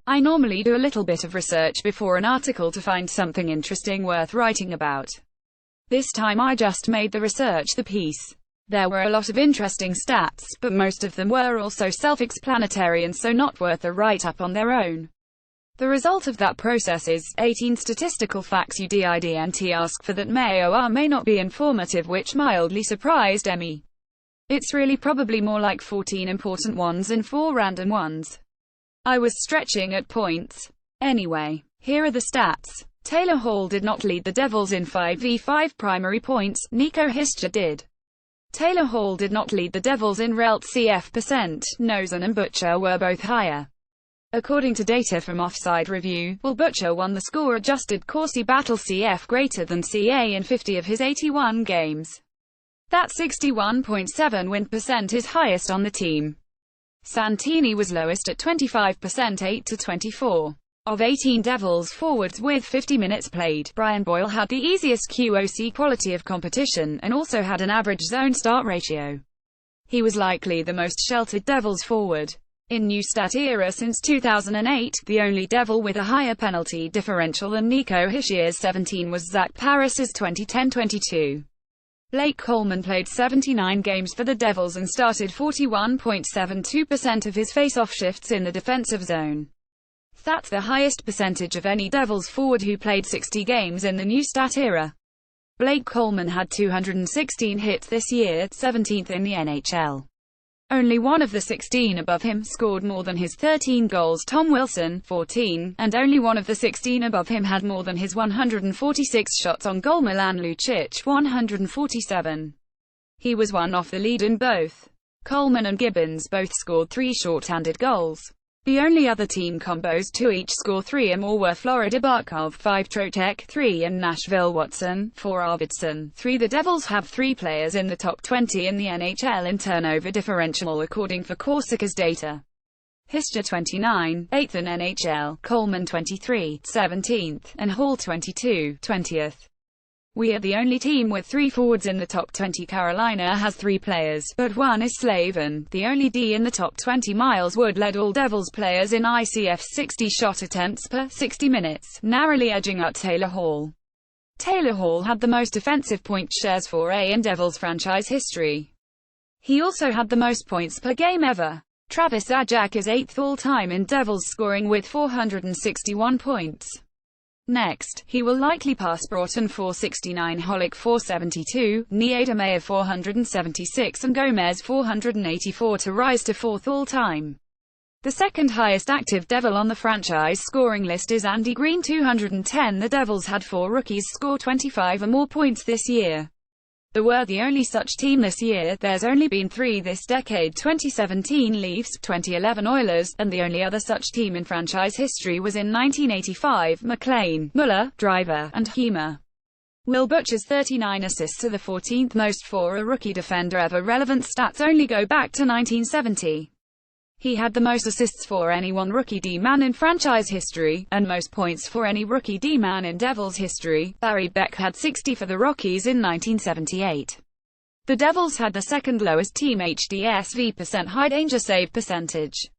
I normally do a little bit of research before an article to find something interesting worth writing about. This time I just made the research the piece. There were a lot of interesting stats, but most of them were also self-explanatory and so not worth a write-up on their own. The result of that process is 18 statistical facts you didn't ask for that may or may not be informative, which mildly surprised Emmy. It's really probably more like 14 important ones and 4 random ones. I was stretching at points. Anyway, here are the stats. Taylor Hall did not lead the Devils in 5v5 primary points, Nico Hischier did. Taylor Hall did not lead the Devils in RELT CF%, Noesen and Butcher were both higher. According to data from Offside Review, Will Butcher won the score-adjusted Corsi Battle CF greater than CA in 50 of his 81 games. That 61.7 win percent is highest on the team. Santini was lowest at 25%, 8-24. Of 18 Devils forwards with 50 minutes played, Brian Boyle had the easiest QOC quality of competition, and also had an average zone start ratio. He was likely the most sheltered Devils forward. In new stat era since 2008, the only Devil with a higher penalty differential than Nico Hischier's 17 was Zach Parris's 2010-22. Blake Coleman played 79 games for the Devils and started 41.72% of his face-off shifts in the defensive zone. That's the highest percentage of any Devils forward who played 60 games in the new stat era. Blake Coleman had 216 hits this year, 17th in the NHL. Only one of the 16 above him scored more than his 13 goals, Tom Wilson, 14, and only one of the 16 above him had more than his 146 shots on goal, Milan Lucic, 147. He was one off the lead in both. Coleman and Gibbons both scored 3 short-handed goals. The only other team combos to each score 3 or more were Florida Barkov, 5, Trocheck, 3, and Nashville Watson, 4, Arvidsson, 3. The Devils have 3 players in the top 20 in the NHL in turnover differential according for Corsica's data. Hischier 29, 8th in NHL, Coleman 23, 17th, and Hall 22, 20th. We are the only team with 3 forwards in the top 20. Carolina has 3 players, but one is Slavin. The only D in the top 20. Miles Wood led all Devils players in ICF 60 shot attempts per 60 minutes, narrowly edging out Taylor Hall. Taylor Hall had the most offensive point shares for A in Devils franchise history. He also had the most points per game ever. Travis Zajac is 8th all-time in Devils scoring with 461 points. Next, he will likely pass Broughton 469, Holick 472, Niedermayer 476 and Gomez 484 to rise to 4th all-time. The second highest active Devil on the franchise scoring list is Andy Green 210. The Devils had 4 rookies score 25 or more points this year. They were the only such team this year. There's only been 3 this decade: 2017 Leafs, 2011 Oilers, and the only other such team in franchise history was in 1985, McLean, Muller, Driver, and Hema. Will Butcher's 39 assists are the 14th most for a rookie defender ever. Relevant stats only go back to 1970. He had the most assists for any one rookie D-man in franchise history, and most points for any rookie D-man in Devils history. Barry Beck had 60 for the Rockies in 1978. The Devils had the second lowest team HDSV high danger save percentage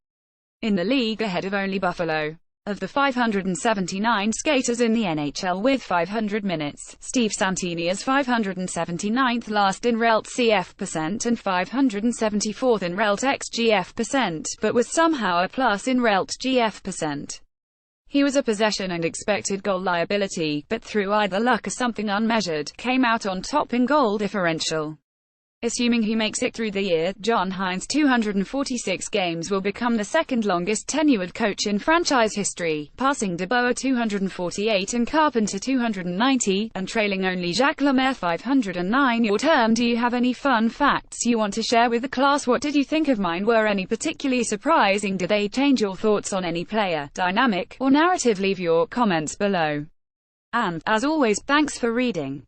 in the league, ahead of only Buffalo. Of the 579 skaters in the NHL with 500 minutes, Steve Santini is 579th last in RELT CF% and 574th in RELT XGF%, but was somehow a plus in RELT GF%. He was a possession and expected goal liability, but through either luck or something unmeasured, came out on top in goal differential. Assuming he makes it through the year, John Hynes' 246 games will become the second longest tenured coach in franchise history, passing DeBoer 248 and Carpenter 290, and trailing only Jacques Lemaire 509. Your turn. Do you have any fun facts you want to share with the class? What did you think of mine? Were any particularly surprising? Did they change your thoughts on any player, dynamic, or narrative? Leave your comments below. And, as always, thanks for reading.